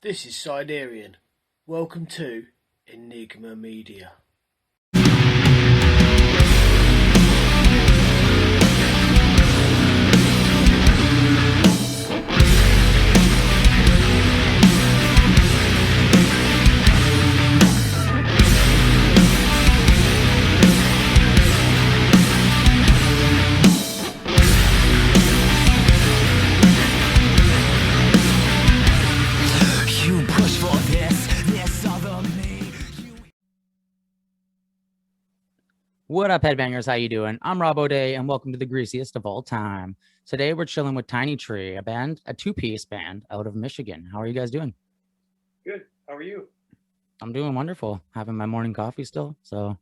This is Siderian. Welcome to Enigma Media. What up, headbangers? How you doing? I'm Robb, and welcome to the Greasiest of all time. Today we're chilling with Tiny Tree, a two-piece band out of Michigan. How are you guys doing? Good. How are you? I'm doing wonderful. Having my morning coffee still, so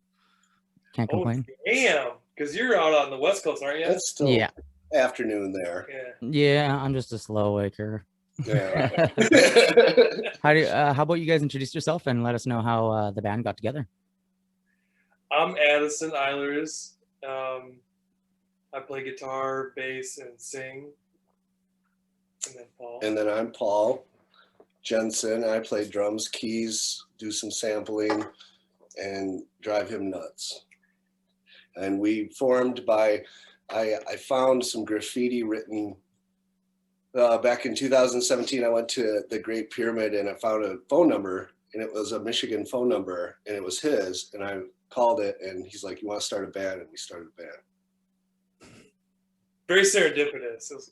can't complain. Damn, because you're out on the West Coast, aren't you? It's still afternoon there. Yeah, I'm just a slow waker. Yeah. How about you guys introduce yourself and let us know how the band got together? I'm Addison Eilers. I play guitar, bass, and sing. And then Paul. And then I'm Paul Jensen. I play drums, keys, do some sampling, and drive him nuts. And we formed by, I found some graffiti written back in 2017. I went to the Great Pyramid and I found a phone number, and it was a Michigan phone number, and it was his. And I called it, and he's like, "You want to start a band?" And we started a band. Very serendipitous. It was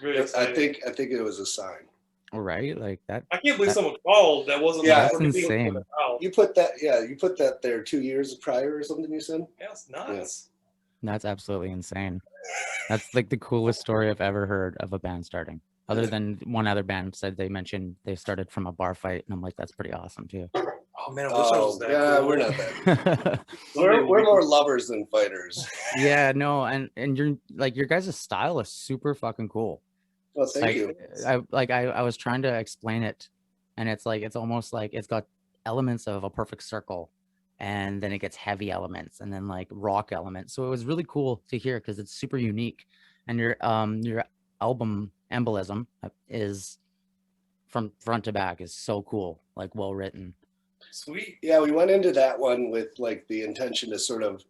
really exciting. I think it was a sign. Right, like that. I can't believe someone called that wasn't. Yeah, that's insane. You put that there 2 years prior or something. You said. Yeah, it's nuts. Yeah. That's absolutely insane. That's like the coolest story I've ever heard of a band starting. Other than one other band said they mentioned they started from a bar fight, and I'm like, that's pretty awesome too. Oh man, I wish I was that. Yeah, cool. We're not that. we're more lovers than fighters. Yeah, no, and you're like, your guys' style is super fucking cool. Well, thank you. I was trying to explain it, and it's like, it's almost like it's got elements of A Perfect Circle, and then it gets heavy elements, and then like rock elements. So it was really cool to hear because it's super unique. And your album Embolism is from front to back is so cool, like well written. Sweet. Yeah, we went into that one with like the intention to sort of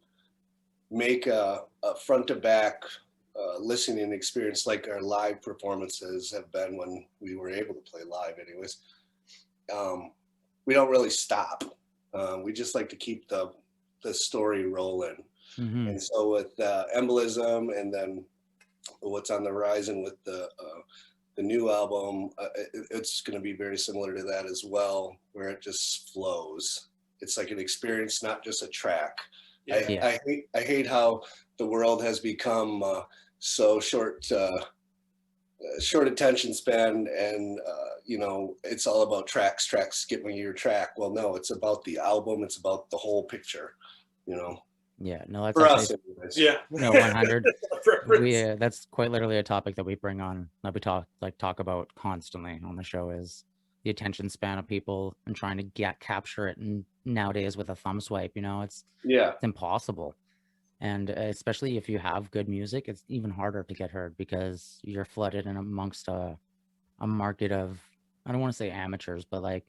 make a front to back listening experience like our live performances have been when we were able to play live anyways. We don't really stop. We just like to keep the story rolling. Mm-hmm. And so with Embolism, and then what's on the horizon with the new album, it's going to be very similar to that as well, where it just flows. It's like an experience, not just a track. Yeah. I hate how the world has become so short attention span, and it's all about tracks, get me your track. Well, no, it's about the album. It's about the whole picture, Yeah, no, that's for actually, us. Yeah. No, 100. That's quite literally a topic that we bring on, that we talk about constantly on the show, is the attention span of people and trying to capture it. And nowadays with a thumb swipe, it's impossible. And especially if you have good music, it's even harder to get heard because you're flooded in amongst a market of, I don't want to say amateurs, but like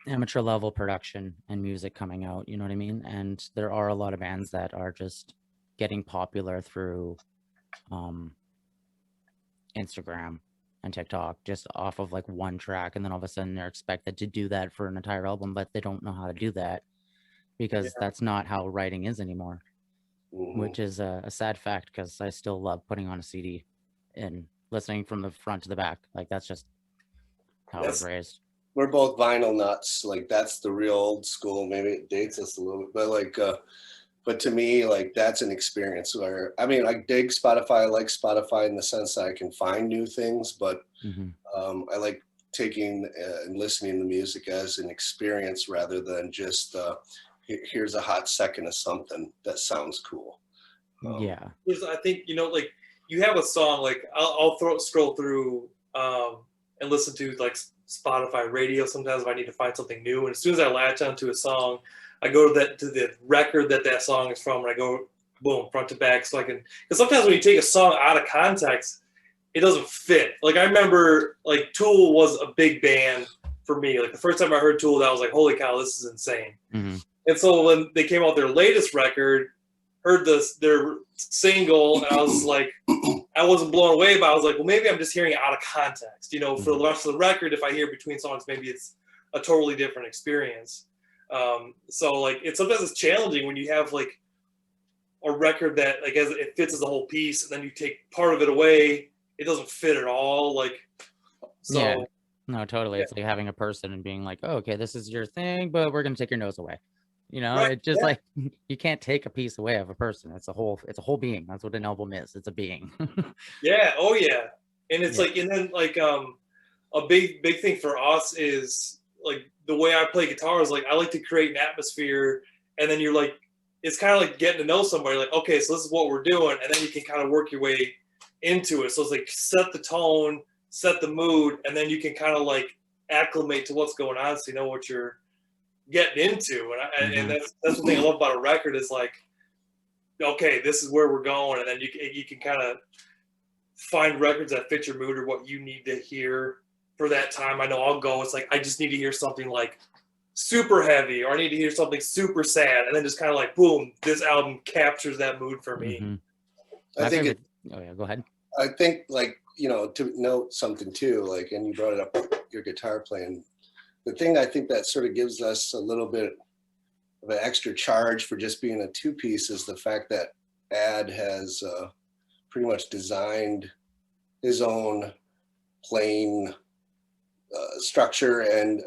amateur level production and music coming out, you know what I mean? And there are a lot of bands that are just getting popular through Instagram and TikTok, just off of like one track, and then all of a sudden they're expected to do that for an entire album, but they don't know how to do that because that's not how writing is anymore. Mm-hmm. Which is a sad fact, because I still love putting on a CD and listening from the front to the back. Like, that's just how I was raised. We're both vinyl nuts. Like, that's the real old school. Maybe it dates us a little bit, but like, but to me, like, that's an experience where, I mean, I dig Spotify. I like Spotify in the sense that I can find new things, but I like taking and listening to music as an experience rather than just here's a hot second of something that sounds cool. Yeah. I think, like, you have a song, like, I'll scroll through and listen to like Spotify radio sometimes if I need to find something new. And as soon as I latch onto a song, I go to the record that song is from, and I go boom, front to back, so I can. Because sometimes when you take a song out of context, it doesn't fit. Like I remember, like Tool was a big band for me. Like the first time I heard Tool, I was like, holy cow, this is insane. Mm-hmm. And so when they came out their latest record, heard their single, and I was like, I wasn't blown away, but I was like, well, maybe I'm just hearing it out of context. You know, for the rest of the record, if I hear between songs, maybe it's a totally different experience. So like sometimes it's challenging when you have like a record that like as it fits as a whole piece, and then you take part of it away, it doesn't fit at all. Like, so Yeah. No, totally. It's like having a person and being like, oh, okay, this is your thing, but we're gonna take your nose away. You know, Right, it just like you can't take a piece away of a person. It's a whole being. That's what an album is. It's a being. yeah, oh yeah. And it's Yeah. like, and then like a big thing for us is like the way I play guitar is like I like to create an atmosphere, and then you're like, it's kind of like getting to know somebody. Like, okay, so this is what we're doing, and then you can kind of work your way into it. So it's like set the tone, set the mood, and then you can kind of like acclimate to what's going on, so you know what you're getting into. And that's the thing I love about a record is like, okay, this is where we're going, and then you can kind of find records that fit your mood or what you need to hear for that time. I know I'll go, it's like I just need to hear something like super heavy, or I need to hear something super sad, and then just kind of like boom, this album captures that mood for me. Mm-hmm. I think oh yeah, go ahead. I think like, you know, to note something too, like, and you brought it up, your guitar playing. The thing I think that sort of gives us a little bit of an extra charge for just being a two-piece is the fact that Ad has pretty much designed his own playing structure and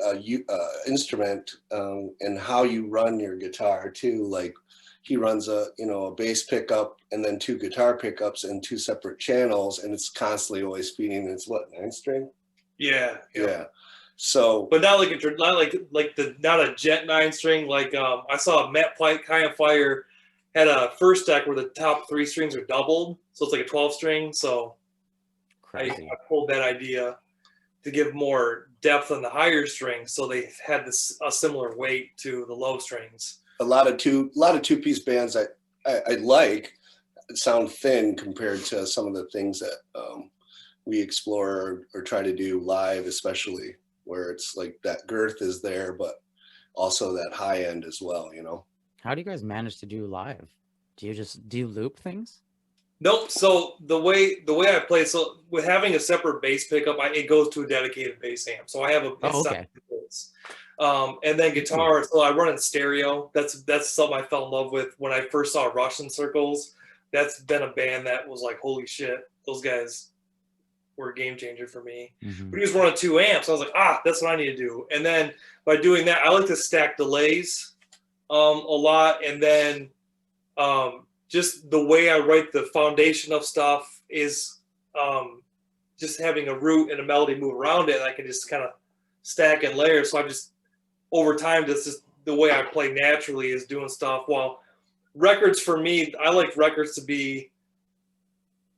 instrument, and how you run your guitar too. Like he runs a bass pickup and then two guitar pickups and two separate channels, and it's constantly always feeding. It's what, 9-string? Yeah. So, but not like not a Jet 9-string. Like I saw Matt Kind of Fire had a first deck where the top 3 strings are doubled, so it's like a 12-string. So I pulled that idea to give more depth on the higher strings, so they had a similar weight to the low strings. A lot of two-piece bands I like sound thin compared to some of the things that we explore or try to do live, especially where it's like that girth is there, but also that high end as well, you know. How do you guys manage to do live? Do you loop things? Nope. So the way I play, so with having a separate bass pickup, it goes to a dedicated bass amp. So I have okay. And then guitar. So I run in stereo. That's something I fell in love with when I first saw Russian Circles. That's been a band that was like, holy shit, those guys were a game changer for me. Mm-hmm. But he was running 2 amps. I was like, that's what I need to do. And then by doing that, I like to stack delays a lot, and then just the way I write the foundation of stuff is just having a root and a melody move around it. And I can just kind of stack and layer. So I just, over time, this is the way I play naturally, is doing stuff. While records for me, I like records to be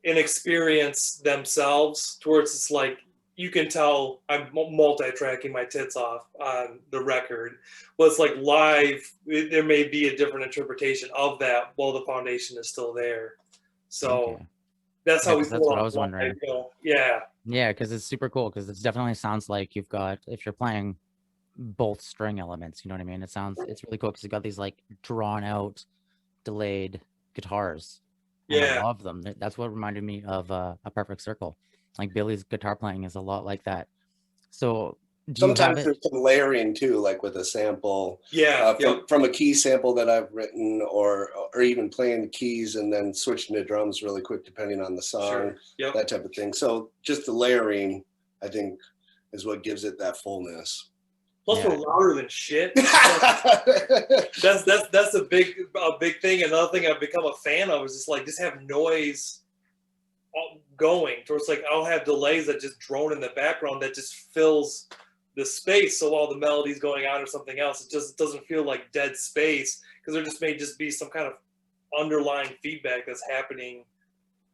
an experience themselves, towards it's like, you can tell I'm multi-tracking my tits off on the record. Well, it's like live, there may be a different interpretation of that while the foundation is still there. So that's how we. That's what I was wondering. Yeah. Yeah, because it's super cool. Because it definitely sounds like you've got, if you're playing both string elements, you know what I mean. It's really cool because you've got these like drawn out, delayed guitars. Yeah, I love them. That's what reminded me of A Perfect Circle. Like Billy's guitar playing is a lot like that. So sometimes there's some layering too, like with a sample. Yeah, from a key sample that I've written, or even playing the keys and then switching to drums really quick depending on the song. Sure. That type of thing. So just the layering, I think, is what gives it that fullness. Plus, we're louder than shit. That's a big thing. Another thing I've become a fan of is just have noise going. So it's like I'll have delays that just drone in the background that just fills the space. So while the melody's going on or something else, it just doesn't feel like dead space, because there just may just be some kind of underlying feedback that's happening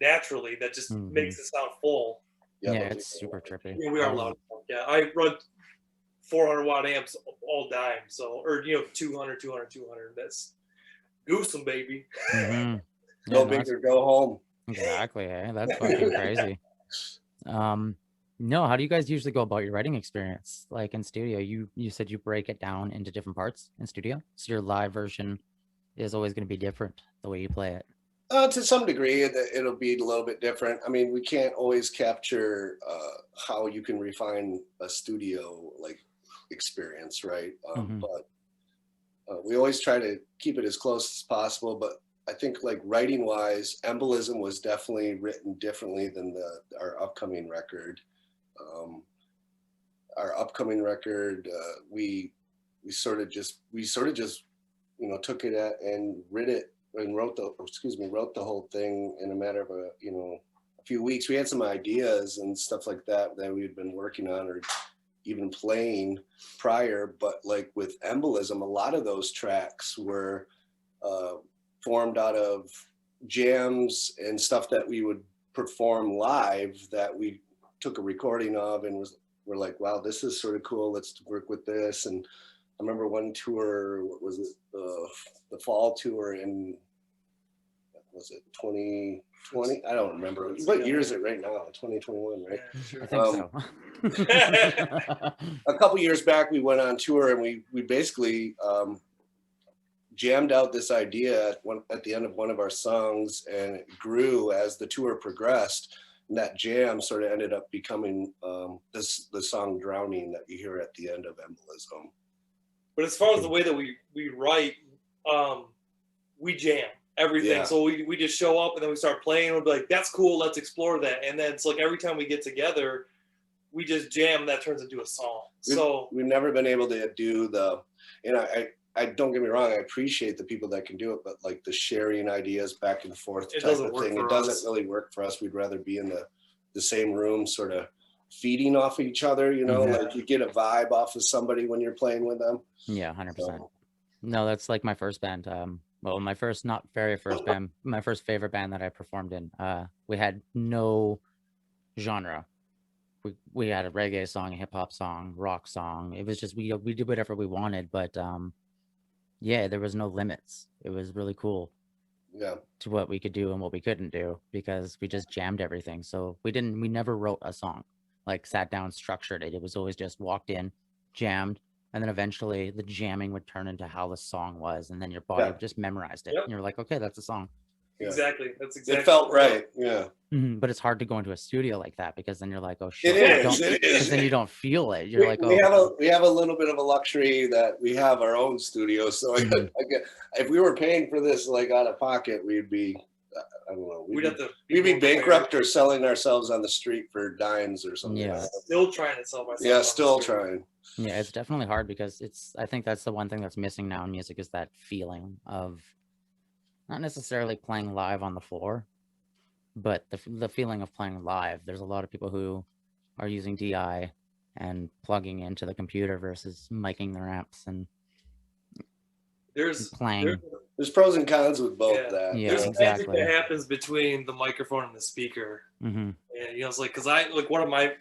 naturally that just makes it sound full. Yeah, it's super trippy. Yeah, we are loud. Yeah, I run 400 watt amps all dime. So, or 200. That's goosem, baby. Mm-hmm. Go big or go home. Exactly. That's fucking crazy. No, how do you guys usually go about your writing experience? Like in studio, you said you break it down into different parts in studio, so your live version is always going to be different the way you play it. To some degree, it'll be a little bit different. I mean, we can't always capture how you can refine a studio like experience, right? But we always try to keep it as close as possible. But I think, like writing wise, Embolism was definitely written differently than our upcoming record. Our upcoming record, we sort of just took it at and wrote the whole thing in a matter of a few weeks. We had some ideas and stuff like that we had been working on or even playing prior, but like with Embolism, a lot of those tracks were formed out of jams and stuff that we would perform live that we took a recording of and we're like, wow, this is sort of cool. Let's work with this. And I remember one tour, what was it? The fall tour in, was it 2020? I don't remember. What year is it right now? 2021, right? Yeah, sure. I think so. A couple years back, we went on tour and we basically jammed out this idea at the end of one of our songs, and it grew as the tour progressed. And that jam sort of ended up becoming the song "Drowning" that you hear at the end of Embolism. But as far as the way that we write, we jam everything. Yeah. So we just show up and then we start playing. We'll be like, that's cool, let's explore that. And then it's like every time we get together, we just jam. That turns into a song. We've never been able to do I don't get me wrong, I appreciate the people that can do it, but like the sharing ideas back and forth type of thing, it doesn't really work for us. We'd rather be in the same room, sort of feeding off each other, like you get a vibe off of somebody when you're playing with them. Yeah, 100%. So. No, that's like my first band. Well, my first, not very first band, my first favorite band that I performed in. We had no genre. We had a reggae song, a hip hop song, rock song. It was just we did whatever we wanted, but yeah, there was no limits. It was really cool. Yeah. To what we could do and what we couldn't do because we just jammed everything. So we never wrote a song, like sat down, structured it. It was always just walked in, jammed, and then eventually the jamming would turn into how the song was, and then your body just memorized it. Yep. And you're like, okay, that's a song. Yeah. Exactly. That's exactly. It felt right. Yeah. But it's hard to go into a studio like that because then you're like, oh shit. It is. Because then you don't feel it. You're like, oh. We have a little bit of a luxury that we have our own studio. So if we were paying for this like out of pocket, we'd be, I don't know. We'd be bankrupt or selling ourselves on the street for dimes or something. Yeah. Still trying to sell myself. Yeah, still trying. Yeah, it's definitely hard because I think that's the one thing that's missing now in music is that feeling of not necessarily playing live on the floor, but the feeling of playing live. There's a lot of people who are using DI and plugging into the computer versus miking their amps and playing. There's pros and cons with both that. Yeah, there's exactly. magic that happens between the microphone and the speaker. Mm-hmm. And it's like, because one of my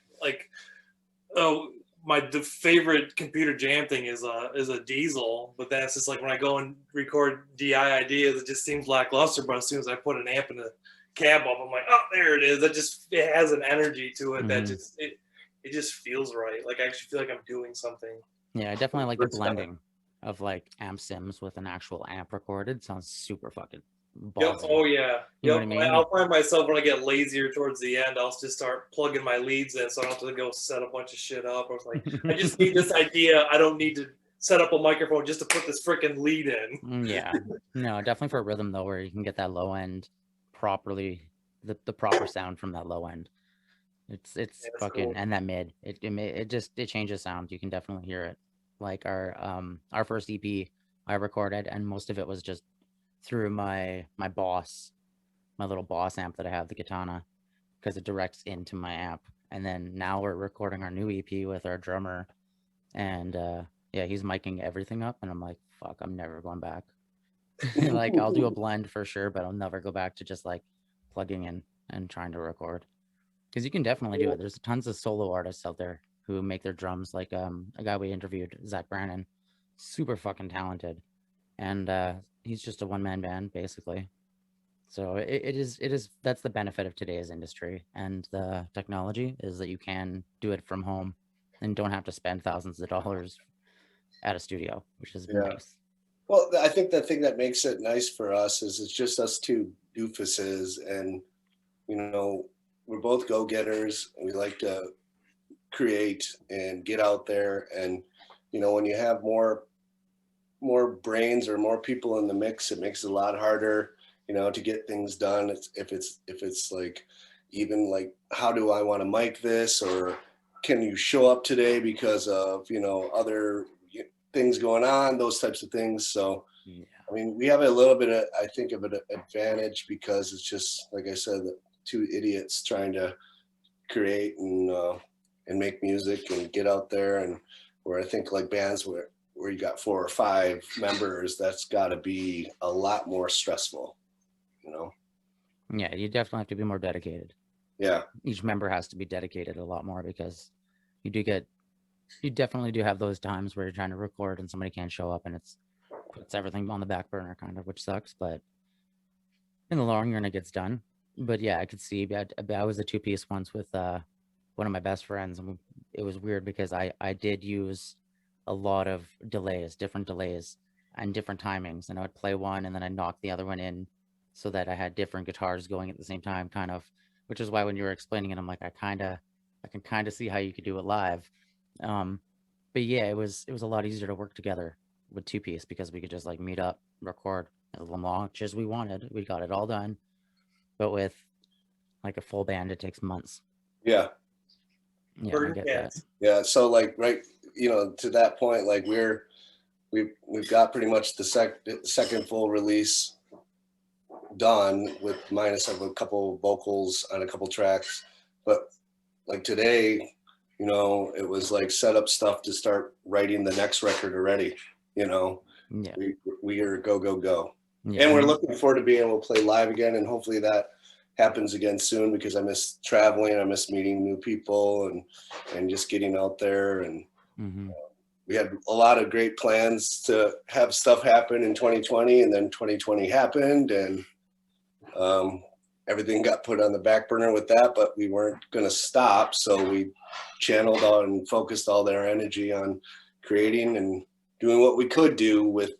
the favorite computer jam thing is a Diesel, but that's just like when I go and record DI ideas, it just seems lackluster. But as soon as I put an amp in the cab up, I'm like, oh, there it is. It has an energy to it that it just feels right. Like I actually feel like I'm doing something. Yeah, I definitely like the blending of like amp sims with an actual amp recorded. Sounds super fucking ballsy. Yep. Oh yeah. You know what I mean? I'll find myself when I get lazier towards the end, I'll just start plugging my leads in, so I don't have to go set a bunch of shit up. I was like, I just need this idea. I don't need to set up a microphone just to put this freaking lead in. Yeah. No, definitely for a rhythm though, where you can get that low end properly, the proper sound from that low end. It's fucking cool. And that mid. It changes sound. You can definitely hear it. Like our first EP I recorded, and most of it was just through my little Boss amp that I have, the Katana, because it directs into my amp. And then now we're recording our new EP with our drummer, and he's miking everything up, and I'm like, fuck, I'm never going back. Like I'll do a blend for sure, but I'll never go back to just like plugging in and trying to record, because you can definitely do it. There's tons of solo artists out there who make their drums, like a guy we interviewed, Zach Brannon, super fucking talented, and he's just a one-man band basically. So it is that's the benefit of today's industry and the technology is that you can do it from home and don't have to spend thousands of dollars at a studio, which is Yeah. nice. Well, I think the thing that makes it nice for us is it's just us two doofuses, and you know, we're both go-getters. We like to create and get out there, and you know, when you have more brains or more people in the mix, it makes it a lot harder, you know, to get things done. If it's like, even like, how do I want to mic this, or can you show up today because of, you know, other things going on, those types of things. So Yeah. I mean, we have a little bit of, I think, of an advantage because it's just like I said, the two idiots trying to create and make music and get out there. And where I think like bands where you got 4 or 5 members, that's got to be a lot more stressful, you know. Yeah, you definitely have to be more dedicated. Yeah. Each member has to be dedicated a lot more because you definitely do have those times where you're trying to record and somebody can't show up and puts everything on the back burner kind of, which sucks, but in the long run it gets done. But yeah, I could see I was a 2-piece once with one of my best friends, and it was weird because I did use a lot of different delays and different timings, and I would play one and then I'd knock the other one in so that I had different guitars going at the same time, kind of, which is why when you were explaining it, I'm like, I can kind of see how you could do it live. But yeah, it was a lot easier to work together with 2-piece because we could just like meet up, record as much as we wanted. We got it all done. But with like a full band, it takes months. Yeah. Yeah, I get that. Yeah. So like, right, you know, to that point, like we've got pretty much the second full release done, with minus of a couple vocals on a couple tracks. But like today, you know, it was like set up stuff to start writing the next record already. You know, Yeah. we are go. Yeah. And we're looking forward to being able to play live again, and hopefully that happens again soon, because I miss traveling, I miss meeting new people, and just getting out there. And we had a lot of great plans to have stuff happen in 2020, and then 2020 happened, and everything got put on the back burner with that, but we weren't going to stop. So we channeled on and focused all their energy on creating and doing what we could do with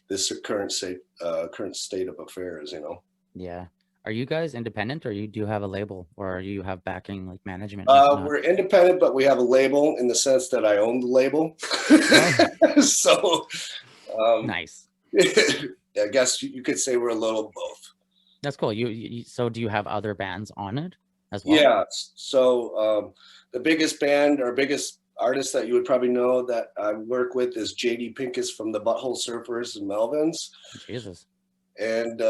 this current state of affairs, you know. Yeah. Are you guys independent, or you do have a label, or you have backing like management? We're independent, but we have a label in the sense that I own the label. So nice. I guess you could say we're a little of both. That's cool. So do you have other bands on it as well? Yeah. So the biggest band or biggest artist that you would probably know that I work with is JD Pincus from the Butthole Surfers in Melvins. Jesus. And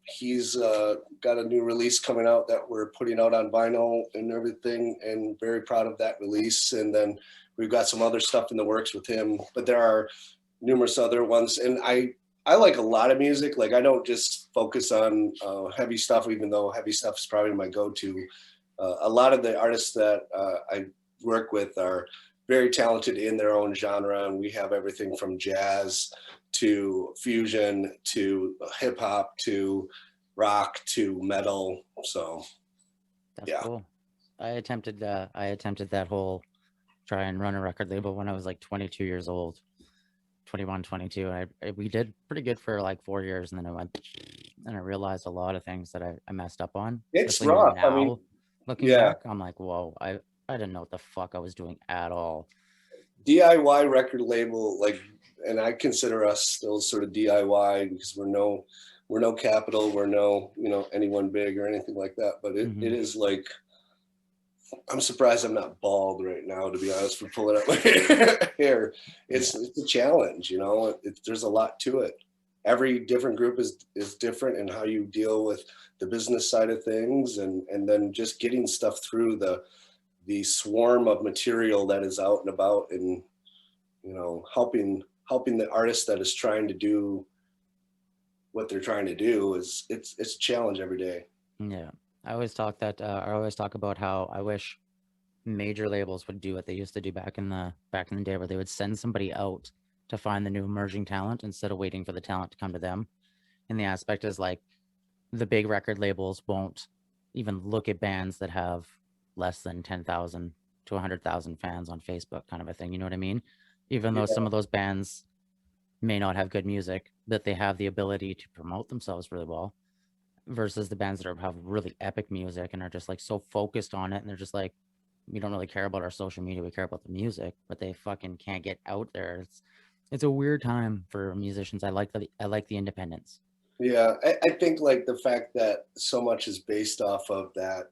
he's got a new release coming out that we're putting out on vinyl and everything, and very proud of that release. And then we've got some other stuff in the works with him, but there are numerous other ones. And I like a lot of music. Like, I don't just focus on heavy stuff, even though heavy stuff is probably my go-to. A lot of the artists that I work with are very talented in their own genre, and we have everything from jazz to fusion to hip hop to rock to metal. So that's yeah. Cool. I attempted that whole try and run a record label when I was like 22 years old, 21, 22. And we did pretty good for like 4 years, and then I realized a lot of things that I messed up on. It's rough. Now, I mean, looking back, I'm like, whoa, I didn't know what the fuck I was doing at all. DIY record label, like, and I consider us still sort of DIY because we're no capital, we're no, you know, anyone big or anything like that. But it is like, I'm surprised I'm not bald right now, to be honest, for pulling up my hair. It's a challenge, you know. There's a lot to it. Every different group is different in how you deal with the business side of things, and then just getting stuff through the swarm of material that is out and about, and, you know, helping the artist that is trying to do what they're trying to do it's a challenge every day. Yeah. I always talk about how I wish major labels would do what they used to do back in the day, where they would send somebody out to find the new emerging talent instead of waiting for the talent to come to them. And the aspect is like, the big record labels won't even look at bands that have less than 10,000 to 100,000 fans on Facebook, kind of a thing. You know what I mean? Even though some of those bands may not have good music, but they have the ability to promote themselves really well, versus the bands that have really epic music and are just like so focused on it, and they're just like, we don't really care about our social media, we care about the music, but they fucking can't get out there. It's a weird time for musicians. I like the independence. Yeah, I think like the fact that so much is based off of that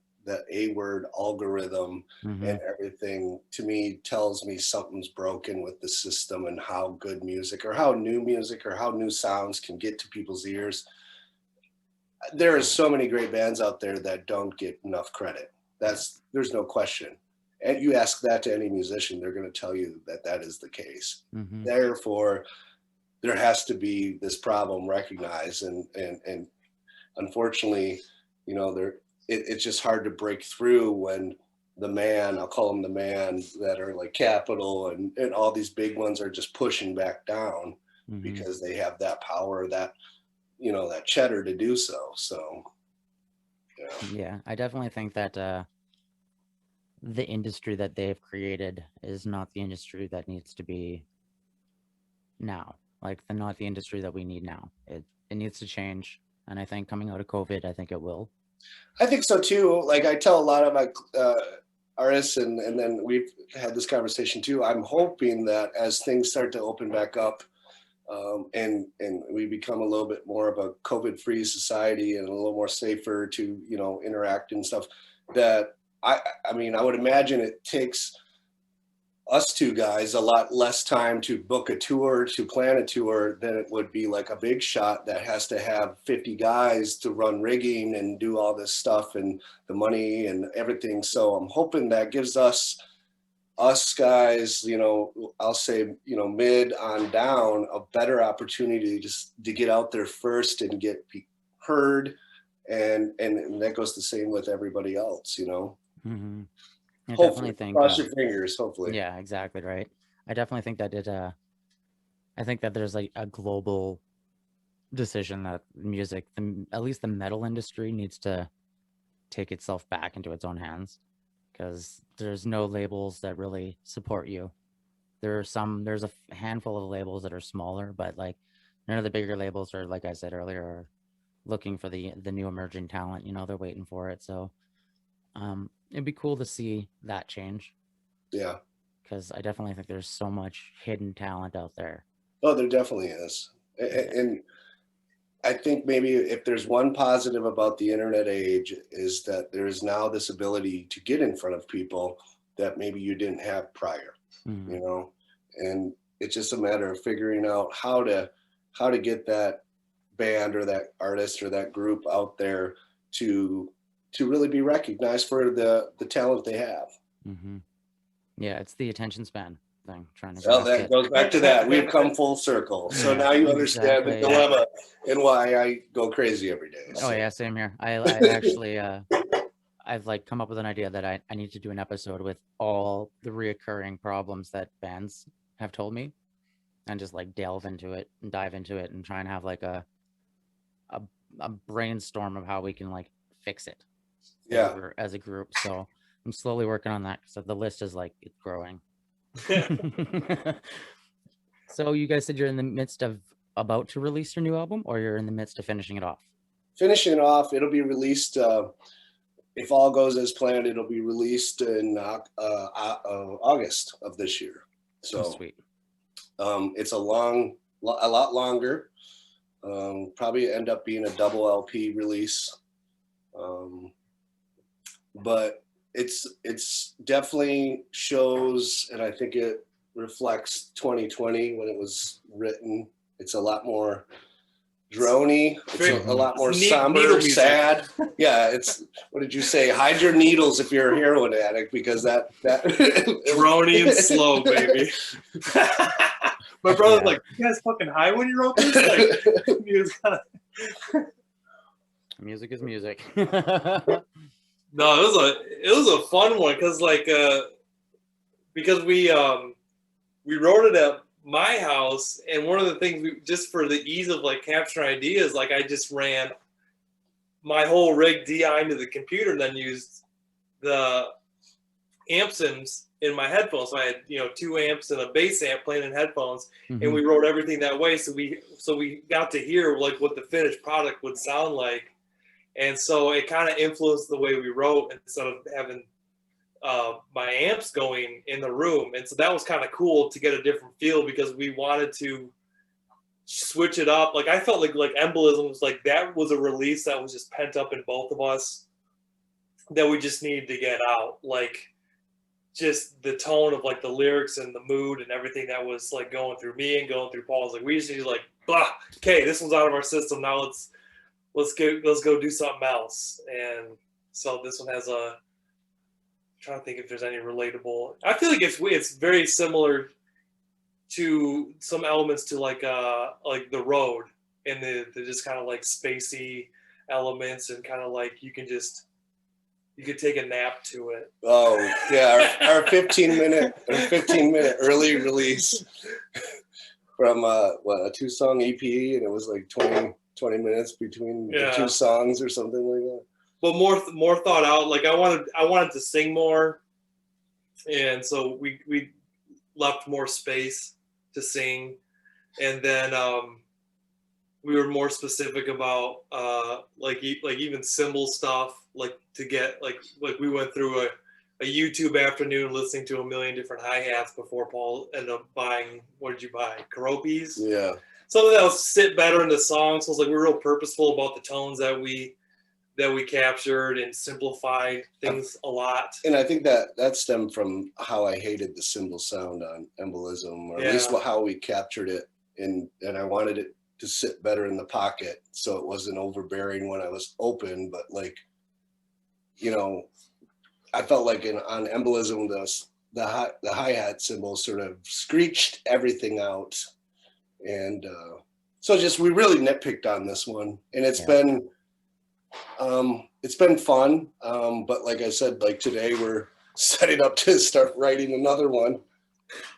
A-word algorithm and everything, to me tells me something's broken with the system and how good music or how new sounds can get to people's ears. There are so many great bands out there that don't get enough credit. There's no question. And you ask that to any musician, they're going to tell you that is the case. Therefore, there has to be this problem recognized, and unfortunately, you know, it's just hard to break through when the man, I'll call them the man, that are like Capitol and all these big ones are just pushing back down because they have that power, that, you know, that cheddar to do so. So, yeah, I definitely think that the industry that they've created is not the industry that needs to be now. Like, not the industry that we need now. It needs to change. And I think coming out of COVID, I think it will. I think so too. Like I tell a lot of my artists, and then we've had this conversation too. I'm hoping that as things start to open back up, and we become a little bit more of a COVID-free society and a little more safer to, you know, interact and stuff, that I mean, I would imagine it takes us two guys a lot less time to book a tour, to plan a tour, than it would be like a big shot that has to have 50 guys to run rigging and do all this stuff and the money and everything. So I'm hoping that gives us guys, you know, I'll say, you know, mid on down, a better opportunity to get out there first and get heard. And that goes the same with everybody else, you know. I Hopefully, definitely think cross your fingers, hopefully. Yeah, exactly right. I definitely think that I think that there's like a global decision that music, at least the metal industry, needs to take itself back into its own hands, because there's no labels that really support you. There's a handful of labels that are smaller, but like none of the bigger labels are, like I said earlier, are looking for the new emerging talent. You know, they're waiting for it. So it'd be cool to see that change. Yeah. Because I definitely think there's so much hidden talent out there. Oh, there definitely is. And I think maybe if there's one positive about the internet age, is that there is now this ability to get in front of people that maybe you didn't have prior, you know, and it's just a matter of figuring out how to get that band or that artist or that group out there to really be recognized for the talent they have. Yeah, it's the attention span thing. Well, that goes back to that. We've come full circle. So now you understand the dilemma and why I go crazy every day. So. Oh yeah, same here. I actually I've like come up with an idea that I need to do an episode with all the reoccurring problems that bands have told me, and just like delve into it and dive into it and try and have like a brainstorm of how we can like fix it. Yeah. As a group. So I'm slowly working on that, because the list is like, it's growing. So you guys said you're in the midst of about to release your new album, or you're in the midst of finishing it off? Finishing it off. It'll be released, if all goes as planned, it'll be released in August of this year. So sweet. It's a lot longer. Probably end up being a double LP release. But it's definitely shows, and I think it reflects 2020 when it was written. It's a lot more droney. It's a lot more somber, sad. Yeah, it's, what did you say? Hide your needles if you're a heroin addict, because that droney and slow, baby. My brother's like, you guys fucking high when you wrote this? Like, music is music. No, it was a fun one, because we wrote it at my house, and one of the things just for the ease of like capturing ideas, like I just ran my whole rig DI into the computer, and then used the amp sims in my headphones. So I had 2 amps and a bass amp playing in headphones, and we wrote everything that way. So we got to hear like what the finished product would sound like, and so it kind of influenced the way we wrote instead of having my amps going in the room. And so that was kind of cool to get a different feel, because we wanted to switch it up. Like I felt like Embolism was like, that was a release that was just pent up in both of us that we just needed to get out. Like just the tone of like the lyrics and the mood and everything that was like going through me and going through Paul. Was like, we just need to like, okay, this one's out of our system now. Let's go do something else. And so this one has I'm trying to think if there's any relatable. I feel like it's very similar to some elements to like The Road, and the just kind of like spacey elements, and kind of like you could take a nap to it. Oh yeah, our 15-minute early release from a 2-song EP, and it was like 20 minutes between the 2 songs or something like that. But more thought out. Like I wanted to sing more, and so we left more space to sing, and then we were more specific about like even cymbal stuff, like to get like we went through a YouTube afternoon listening to a million different hi-hats before Paul ended up buying, what did you buy? Karopis? Yeah. Something that would sit better in the song. So it's like we were real purposeful about the tones that we captured, and simplified things a lot. And I think that stemmed from how I hated the cymbal sound on Embolism, or at least how we captured it, and I wanted it to sit better in the pocket, so it wasn't overbearing when I was open. But like, I felt like on Embolism, the hi-hat cymbal sort of screeched everything out, and so just we really nitpicked on this one, and it's been fun, but like I said, like today we're setting up to start writing another one.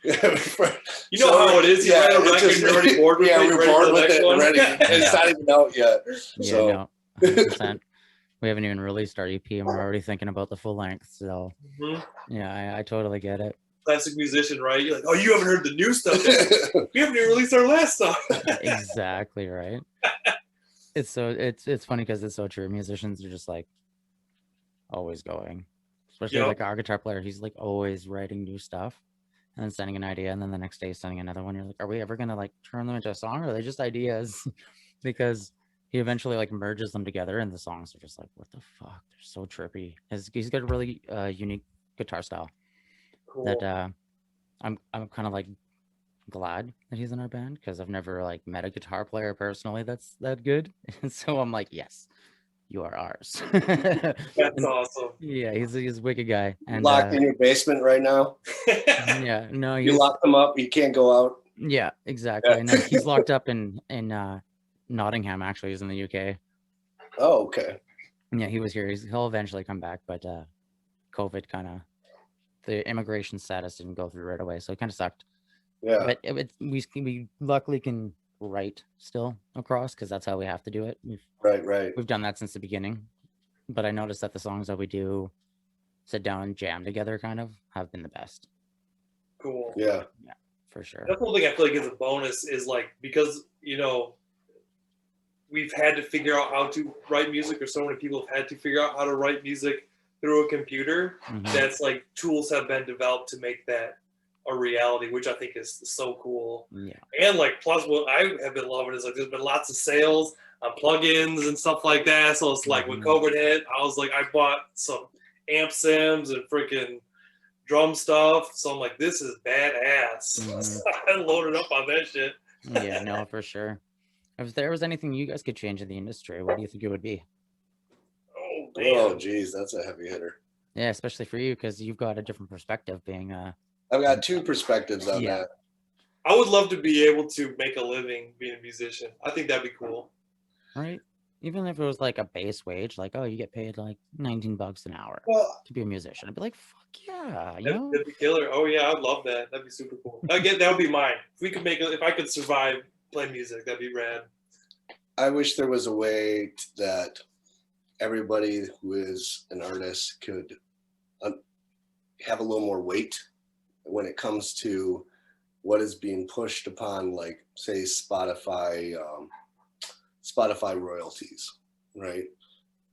How it is. You write a record, you're already bored with it. We're bored with it already. It's not even out yet. So. No, 100%. We haven't even released our EP, and we're already thinking about the full length. So yeah, I totally get it. Classic musician, right? You're like, oh, you haven't heard the new stuff yet. We haven't even released our last song. Exactly right. It's funny because it's so true. Musicians are just like always going, especially like our guitar player. He's like always writing new stuff and then sending an idea, and then the next day sending another one. You're like, are we ever gonna like turn them into a song, or are they just ideas? Because he eventually like merges them together, and the songs are just like, what the fuck? They're so trippy. He's got a really unique guitar style. Cool. That I'm kind of like glad that he's in our band, because I've never like met a guitar player personally that's that good. And so I'm like, yes, you are ours. That's awesome. Yeah, he's a wicked guy. And locked in your basement right now. Yeah, no, you locked him up. You can't go out. Yeah, exactly. Yeah. And he's locked up in Nottingham. Actually, he's in the UK. Oh, okay. Yeah, he was here. He'll eventually come back, but COVID kind of, the immigration status didn't go through right away, so it kind of sucked. Yeah. But we luckily can write still across, because that's how we have to do it. We've done that since the beginning. But I noticed that the songs that we do sit down and jam together kind of have been the best. Cool. Yeah. Yeah, for sure. That's one thing I feel like is a bonus, is like, because we've had to figure out how to write music, or so many people have had to figure out how to write music through a computer. That's like tools have been developed to make that a reality, which I think is so cool. Yeah. And like, plus what I have been loving is like there's been lots of sales on plugins and stuff like that. So it's like when COVID hit, I was like, I bought some amp sims and freaking drum stuff. So I'm like, this is badass. I loaded up on that shit. Yeah, no, for sure. If there was anything you guys could change in the industry, what do you think it would be? Oh, man. Oh, geez, that's a heavy hitter. Yeah, especially for you, because you've got a different perspective being I've got 2 perspectives on that. I would love to be able to make a living being a musician. I think that'd be cool. Right? Even if it was like a base wage, like, oh, you get paid like $19 an hour to be a musician. I'd be like, fuck yeah. That'd be killer. Oh yeah, I'd love that. That'd be super cool. Again, that would be mine. If I could survive playing music, that'd be rad. I wish there was a way that everybody who is an artist could have a little more weight when it comes to what is being pushed upon, like say Spotify royalties, right?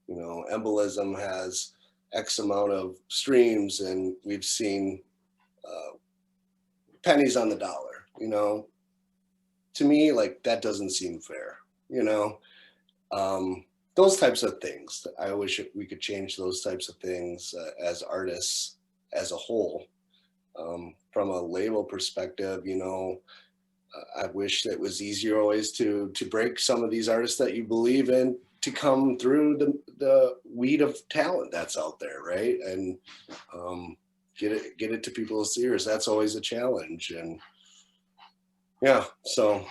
You know, embolism has X amount of streams, and we've seen pennies on the dollar. You know, to me, like that doesn't seem fair. You know, those types of things. I wish we could change those types of things as artists as a whole. From a label perspective, you know, I wish it was easier always to break some of these artists that you believe in to come through the weed of talent that's out there, right? And get it to people's ears. That's always a challenge. And yeah, so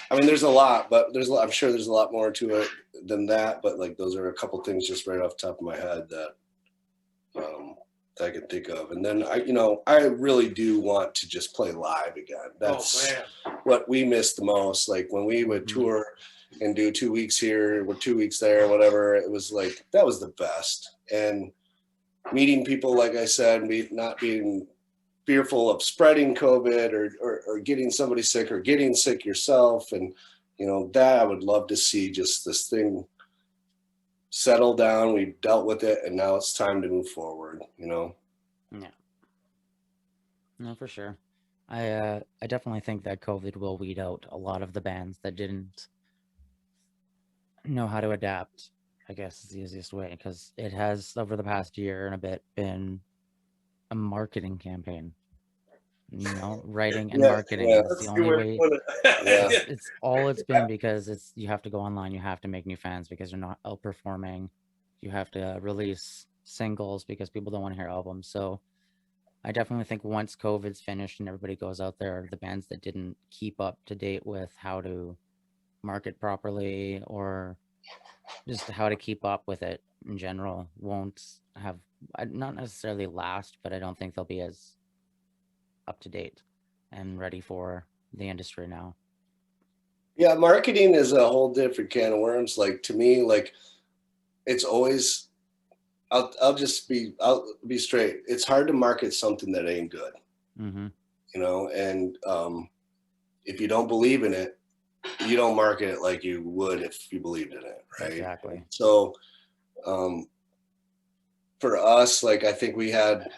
I mean, there's a lot, but I'm sure there's a lot more to it than that. But like, those are a couple things just right off the top of my head that I can think of. And then I really do want to just play live again. That's what we miss the most. Like when we would tour and do 2 weeks here or 2 weeks there, whatever, it was like, that was the best. And meeting people, like I said, not being fearful of spreading COVID or getting somebody sick or getting sick yourself. And, you know, that I would love to see just this thing settle down. We've dealt with it, and now it's time to move forward, you know? Yeah. No, for sure. I definitely think that COVID will weed out a lot of the bands that didn't know how to adapt, I guess is the easiest way, because it has, over the past year and a bit, been a marketing campaign. You know, writing and marketing is the only way. It's all it's been, because you have to go online, you have to make new fans because you're not outperforming, you have to release singles because people don't want to hear albums. So I definitely think once COVID's finished and everybody goes out there, the bands that didn't keep up to date with how to market properly or just how to keep up with it in general won't have, not necessarily last, but I don't think they'll be as up to date and ready for the industry now. Yeah, marketing is a whole different can of worms. Like, to me, like, it's always, I'll be straight. It's hard to market something that ain't good, you know? And if you don't believe in it, you don't market it like you would if you believed in it, right? Exactly. So for us, like, I think we had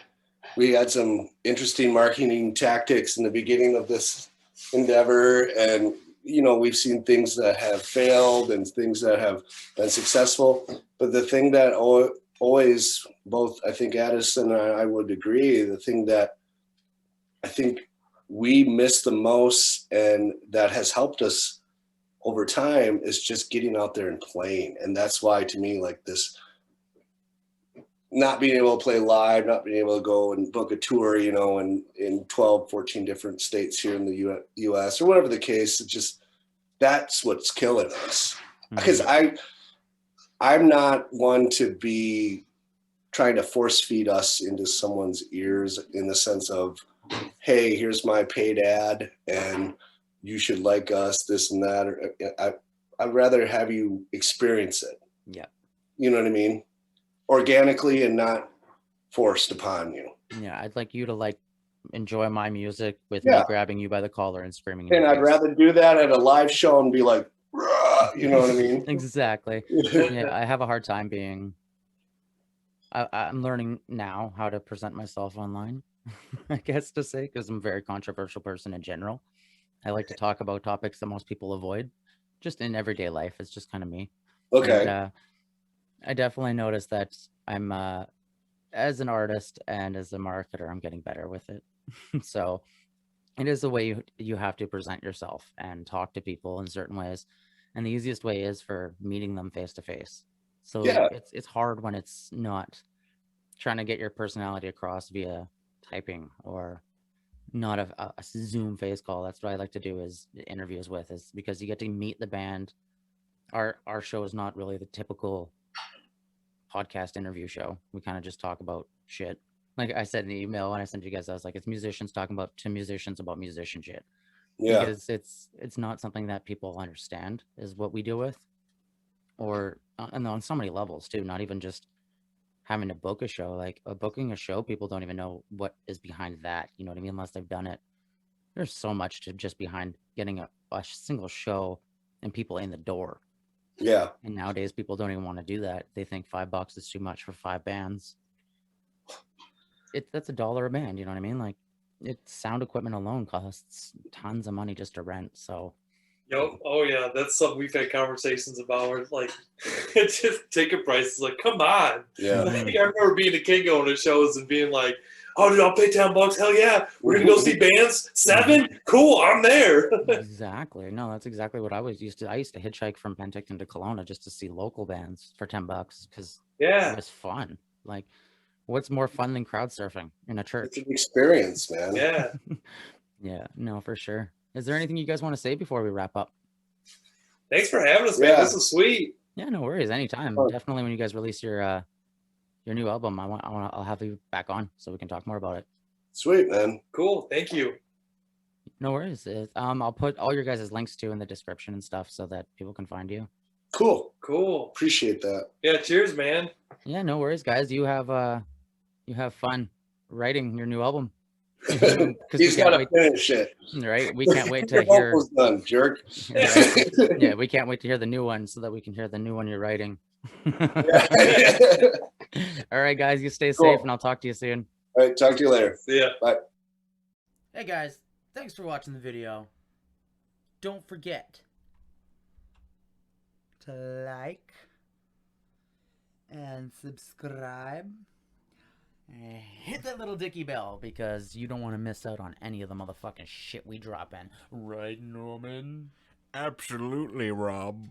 some interesting marketing tactics in the beginning of this endeavor, and you know, we've seen things that have failed and things that have been successful. But the thing that always, both I think Addison and I would agree, the thing that I think we miss the most and that has helped us over time is just getting out there and playing. And that's why, to me, like, this not being able to play live, not being able to go and book a tour, you know, in 12, 14 different states here in the US or whatever the case, it's just, that's what's killing us. Because I'm not one to be trying to force feed us into someone's ears in the sense of, hey, here's my paid ad and you should like us, this and that. I'd rather have you experience it. Yeah. You know what I mean? Organically and not forced upon you. Yeah, I'd like you to enjoy my music with me grabbing you by the collar and screaming. And I'd rather do that at a live show and be like, you know what I mean? Exactly. Yeah, I have a hard time being. I'm learning now how to present myself online, I guess to say, because I'm a very controversial person in general. I like to talk about topics that most people avoid, just in everyday life. It's just kind of me. Okay. And, I definitely noticed that I'm, as an artist and as a marketer, I'm getting better with it. So it is the way you have to present yourself and talk to people in certain ways. And the easiest way is for meeting them face to face. So it's hard when it's not trying to get your personality across via typing or not a Zoom face call. That's what I like to do is interviews with, is because you get to meet the band. Our show is not really the typical podcast interview show. We kind of just talk about shit. Like I said in the email when I sent you guys, I was like, it's musicians talking to musicians about musician shit. Yeah. Because it's not something that people understand is what we deal with. or and on so many levels too, not even just having to book a show. Like booking a show, people don't even know what is behind that, you know what I mean, unless they've done it. There's so much to just behind getting a single show and people in the door. Yeah. And nowadays people don't even want to do that. They think $5 is too much for 5 bands. That's $1 a band, you know what I mean? Like, it's sound equipment alone costs tons of money just to rent. So Yep. Oh yeah, that's something we've had conversations about. Where it's like, it's just ticket prices. Like, come on. Yeah. Like, I remember being a kid going to shows and being like, "Oh, dude, I'll pay $10. Hell yeah, we're gonna go see bands. 7? Cool, I'm there." exactly. No, that's exactly what I used to. I used to hitchhike from Penticton to Kelowna just to see local bands for $10 because Yeah. it was fun. Like, what's more fun than crowd surfing in a church? It's an experience, man. Yeah. Yeah, no, for sure. Is there anything you guys want to say before we wrap up? Thanks for having us, man. Yeah. This is sweet. Yeah, no worries. Anytime. Fun. Definitely when you guys release your new album, I'll have you back on so we can talk more about it. Sweet, man. Cool. Thank you. No worries. I'll put all your guys' links too in the description and stuff so that people can find you. Cool. Cool. Appreciate that. Yeah. Cheers, man. Yeah, no worries, guys. You have fun writing your new album. He's got to finish it. Right? We can't wait to Your hear. vocal's done, jerk. Right? Yeah, we can't wait to hear the new one so that we can hear the new one you're writing. All right, guys, you stay safe, and I'll talk to you soon. All right, talk to you later. See ya. Bye. Hey guys, thanks for watching the video. Don't forget to like and subscribe. And hit that little dicky bell because you don't want to miss out on any of the motherfucking shit we drop in. Right, Norman? Absolutely, Rob.